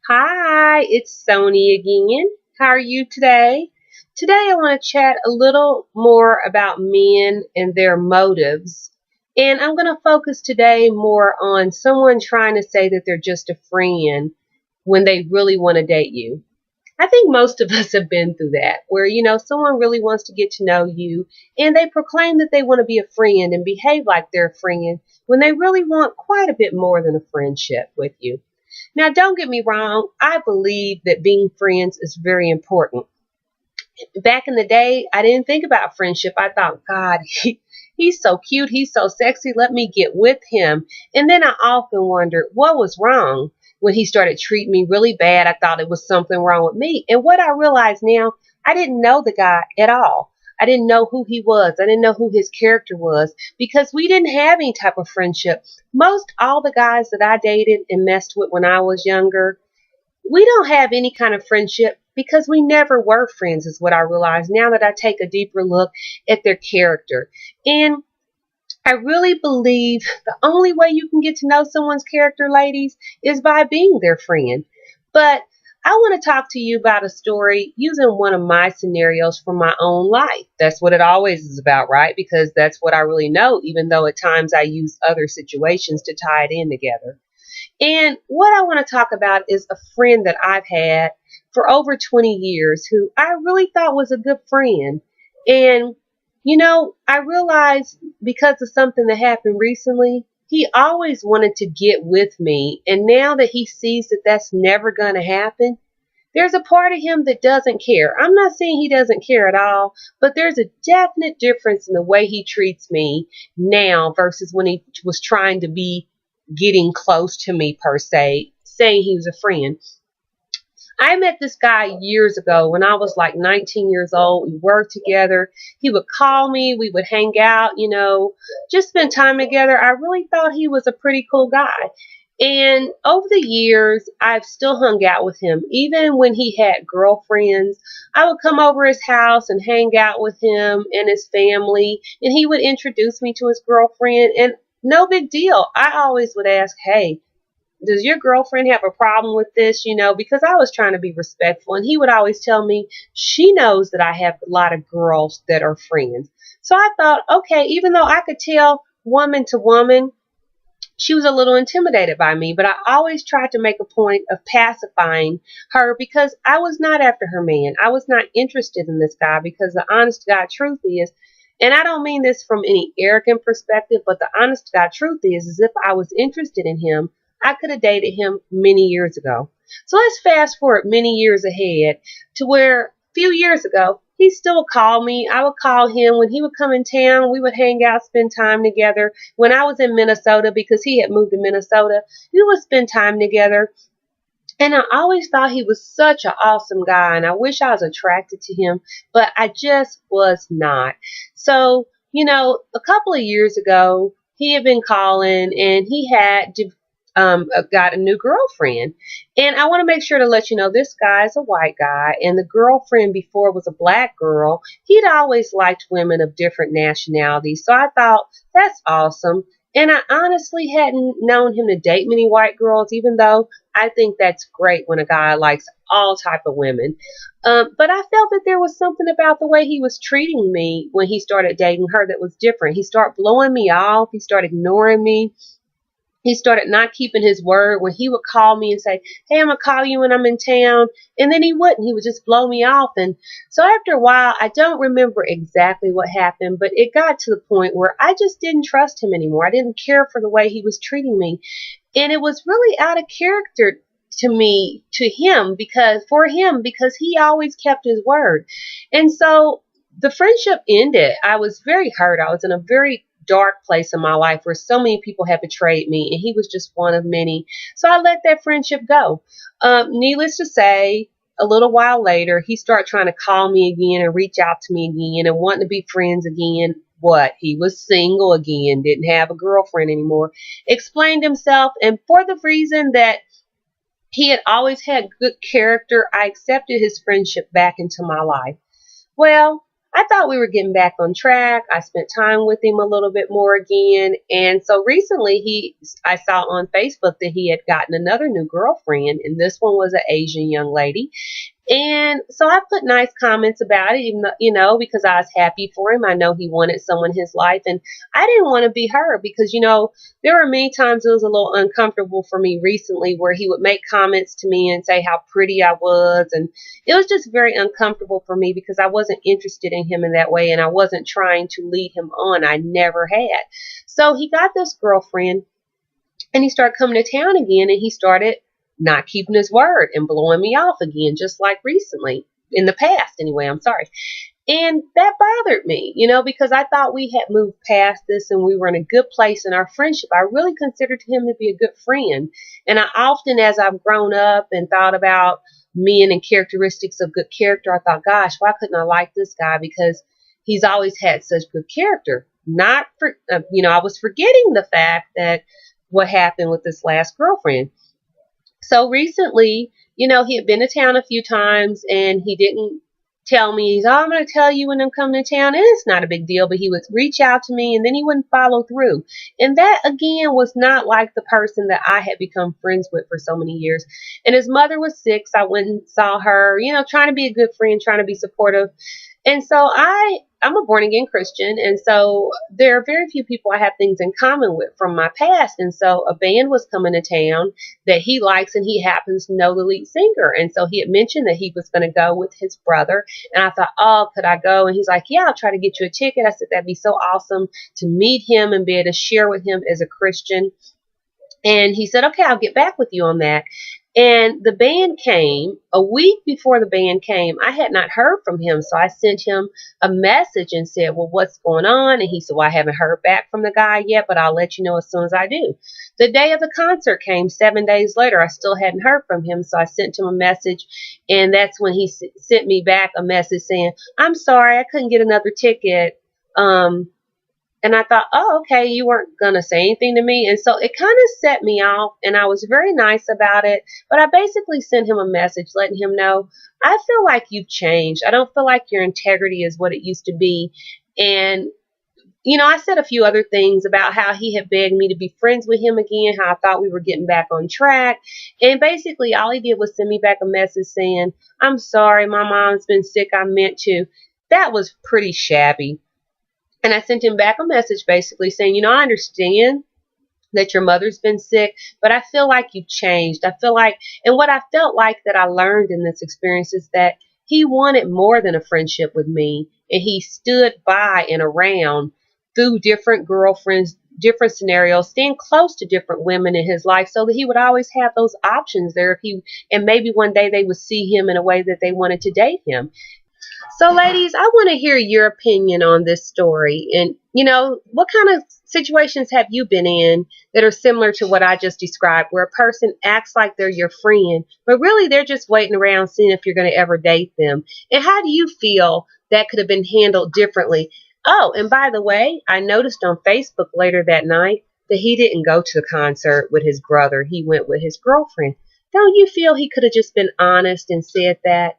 Hi, it's Sony again. How are you today? Today I want to chat a little more about men and their motives. And I'm going to focus today more on someone trying to say that they're just a friend when they really want to date you. I think most of us have been through that, where, someone really wants to get to know you and they proclaim that they want to be a friend and behave like they're a friend when they really want quite a bit more than a friendship with you. Now, don't get me wrong, I believe that being friends is very important. Back in the day, I didn't think about friendship. I thought, God, he's so cute, he's so sexy, let me get with him. And then I often wondered what was wrong when he started treating me really bad. I thought it was something wrong with me. And what I realize now, I didn't know the guy at all. I didn't know who he was. I didn't know who his character was because we didn't have any type of friendship. Most all the guys that I dated and messed with when I was younger, we don't have any kind of friendship because we never were friends, is what I realize now that I take a deeper look at their character. And I really believe the only way you can get to know someone's character, ladies, is by being their friend. But I want to talk to you about a story using one of my scenarios from my own life. That's what it always is about, right? Because that's what I really know, even though at times I use other situations to tie it in together. And what I want to talk about is a friend that I've had for over 20 years who I really thought was a good friend. And, I realized because of something that happened recently, he always wanted to get with me. And now that he sees that that's never going to happen, there's a part of him that doesn't care. I'm not saying he doesn't care at all, but there's a definite difference in the way he treats me now versus when he was trying to be getting close to me, per se, saying he was a friend. I met this guy years ago when I was like 19 years old. We worked together. He would call me. We would hang out, just spend time together. I really thought he was a pretty cool guy. And over the years, I've still hung out with him. Even when he had girlfriends, I would come over his house and hang out with him and his family. And he would introduce me to his girlfriend. And no big deal. I always would ask, hey, does your girlfriend have a problem with this? Because I was trying to be respectful. And he would always tell me, she knows that I have a lot of girls that are friends. So I thought, okay, even though I could tell woman to woman, she was a little intimidated by me, but I always tried to make a point of pacifying her because I was not after her man. I was not interested in this guy because the honest to God truth is, and I don't mean this from any arrogant perspective, but the honest to God truth is if I was interested in him, I could have dated him many years ago. So let's fast forward many years ahead to where a few years ago, he still would call me. I would call him when he would come in town. We would hang out, spend time together. When I was in Minnesota, because he had moved to Minnesota, we would spend time together. And I always thought he was such an awesome guy, and I wish I was attracted to him, but I just was not. So, a couple of years ago, he had been calling, and he had got a new girlfriend. And I want to make sure to let you know this guy is a white guy, and the girlfriend before was a black girl. He'd always liked women of different nationalities, so I thought that's awesome. And I honestly hadn't known him to date many white girls, even though I think that's great when a guy likes all type of women. But I felt that there was something about the way he was treating me when he started dating her that was different. He started blowing me off. He started ignoring me. He started not keeping his word when he would call me and say, hey, I'm going to call you when I'm in town. And then he wouldn't. He would just blow me off. And so after a while, I don't remember exactly what happened, but it got to the point where I just didn't trust him anymore. I didn't care for the way he was treating me. And it was really out of character to him because he always kept his word. And so the friendship ended. I was very hurt. I was in a very dark place in my life where so many people had betrayed me, and he was just one of many. So I let that friendship go. Needless to say, a little while later, he started trying to call me again and reach out to me again and wanting to be friends again. What? He was single again, didn't have a girlfriend anymore. Explained himself, and for the reason that he had always had good character, I accepted his friendship back into my life. Well, I thought we were getting back on track. I spent time with him a little bit more again. And so recently I saw on Facebook that he had gotten another new girlfriend, and this one was an Asian young lady. And so I put nice comments about it, even though, because I was happy for him. I know he wanted someone in his life, and I didn't want to be her because, there were many times it was a little uncomfortable for me recently where he would make comments to me and say how pretty I was. And it was just very uncomfortable for me because I wasn't interested in him in that way, and I wasn't trying to lead him on. I never had. So he got this girlfriend, and he started coming to town again, and he started not keeping his word and blowing me off again, just like recently, in the past anyway, I'm sorry. And that bothered me, because I thought we had moved past this and we were in a good place in our friendship. I really considered him to be a good friend. And I often, as I've grown up and thought about men and characteristics of good character, I thought, gosh, why couldn't I like this guy? Because he's always had such good character. Not for, I was forgetting the fact that what happened with this last girlfriend. So recently, he had been to town a few times and he didn't tell me, I'm going to tell you when I'm coming to town. And it's not a big deal, but he would reach out to me and then he wouldn't follow through. And that, again, was not like the person that I had become friends with for so many years. And his mother was sick, so I went and saw her, trying to be a good friend, trying to be supportive. And so I'm a born again Christian, and so there are very few people I have things in common with from my past. And so a band was coming to town that he likes, and he happens to know the lead singer. And so he had mentioned that he was going to go with his brother. And I thought, oh, could I go? And he's like, yeah, I'll try to get you a ticket. I said, that'd be so awesome to meet him and be able to share with him as a Christian. And he said, okay, I'll get back with you on that. And the band came. A week before the band came, I had not heard from him. So I sent him a message and said, well, what's going on? And he said, well, I haven't heard back from the guy yet, but I'll let you know as soon as I do. The day of the concert came 7 days later. I still hadn't heard from him. So I sent him a message. And that's when he sent me back a message saying, I'm sorry, I couldn't get another ticket. And I thought, oh, okay, you weren't going to say anything to me. And so it kind of set me off, and I was very nice about it. But I basically sent him a message letting him know, I feel like you've changed. I don't feel like your integrity is what it used to be. And, I said a few other things about how he had begged me to be friends with him again, how I thought we were getting back on track. And basically all he did was send me back a message saying, I'm sorry, my mom's been sick. I meant to. That was pretty shabby. And I sent him back a message basically saying, I understand that your mother's been sick, but I feel like you've changed. I feel like, and what I felt like that I learned in this experience is that he wanted more than a friendship with me. And he stood by and around through different girlfriends, different scenarios, staying close to different women in his life so that he would always have those options there. And maybe one day they would see him in a way that they wanted to date him. So, ladies, I want to hear your opinion on this story. And, what kind of situations have you been in that are similar to what I just described, where a person acts like they're your friend, but really they're just waiting around seeing if you're going to ever date them? And how do you feel that could have been handled differently? Oh, and by the way, I noticed on Facebook later that night that he didn't go to the concert with his brother. He went with his girlfriend. Don't you feel he could have just been honest and said that?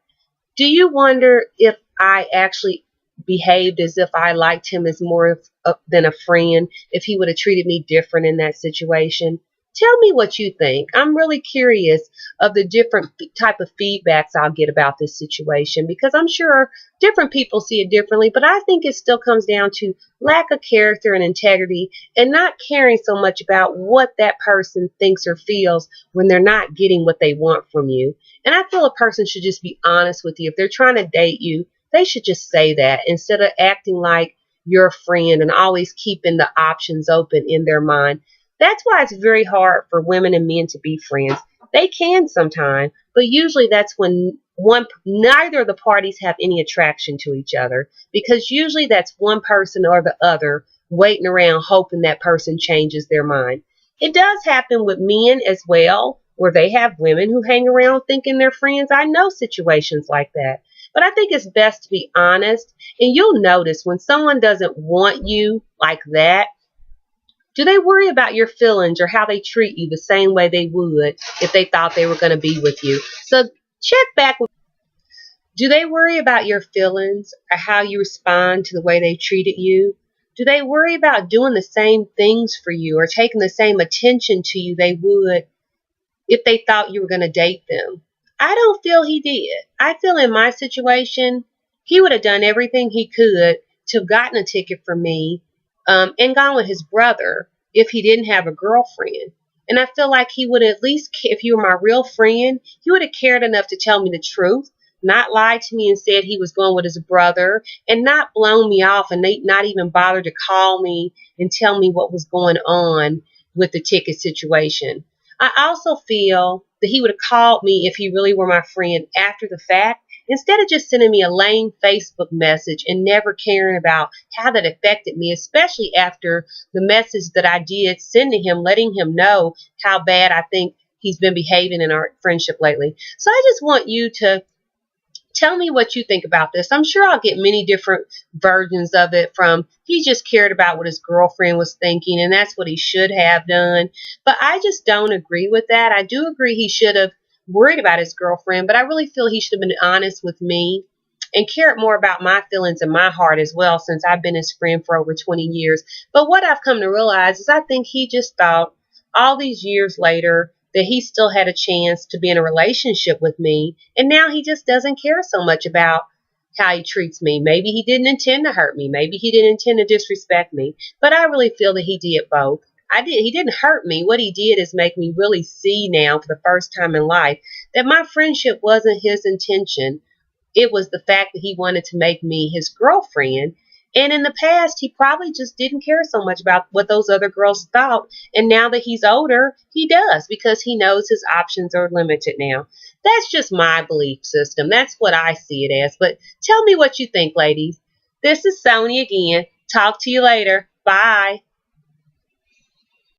Do you wonder if I actually behaved as if I liked him as more than a friend, if he would have treated me different in that situation? Tell me what you think. I'm really curious of the different type of feedbacks I'll get about this situation, because I'm sure different people see it differently, but I think it still comes down to lack of character and integrity and not caring so much about what that person thinks or feels when they're not getting what they want from you. And I feel a person should just be honest with you. If they're trying to date you, they should just say that instead of acting like you're a friend and always keeping the options open in their mind. That's why it's very hard for women and men to be friends. They can sometimes, but usually that's when neither of the parties have any attraction to each other, because usually that's one person or the other waiting around hoping that person changes their mind. It does happen with men as well, where they have women who hang around thinking they're friends. I know situations like that. But I think it's best to be honest. And you'll notice when someone doesn't want you like that, do they worry about your feelings or how they treat you the same way they would if they thought they were going to be with you? So check back with Do they worry about your feelings or how you respond to the way they treated you? Do they worry about doing the same things for you or taking the same attention to you they would if they thought you were going to date them? I don't feel he did. I feel in my situation, he would have done everything he could to have gotten a ticket for me and gone with his brother if he didn't have a girlfriend. And I feel like he would at least, if you were my real friend, he would have cared enough to tell me the truth, not lied to me and said he was going with his brother, and not blown me off and not even bothered to call me and tell me what was going on with the ticket situation. I also feel that he would have called me if he really were my friend after the fact, instead of just sending me a lame Facebook message and never caring about how that affected me, especially after the message that I did send to him, letting him know how bad I think he's been behaving in our friendship lately. So I just want you to tell me what you think about this. I'm sure I'll get many different versions of it, from he just cared about what his girlfriend was thinking and that's what he should have done. But I just don't agree with that. I do agree he should have worried about his girlfriend, but I really feel he should have been honest with me and cared more about my feelings and my heart as well, since I've been his friend for over 20 years. But what I've come to realize is I think he just thought all these years later that he still had a chance to be in a relationship with me, and now he just doesn't care so much about how he treats me. Maybe he didn't intend to hurt me. Maybe he didn't intend to disrespect me. But I really feel that he did both. He didn't hurt me. What he did is make me really see now for the first time in life that my friendship wasn't his intention. It was the fact that he wanted to make me his girlfriend. And in the past, he probably just didn't care so much about what those other girls thought. And now that he's older, he does, because he knows his options are limited now. That's just my belief system. That's what I see it as. But tell me what you think, ladies. This is Sony again. Talk to you later. Bye.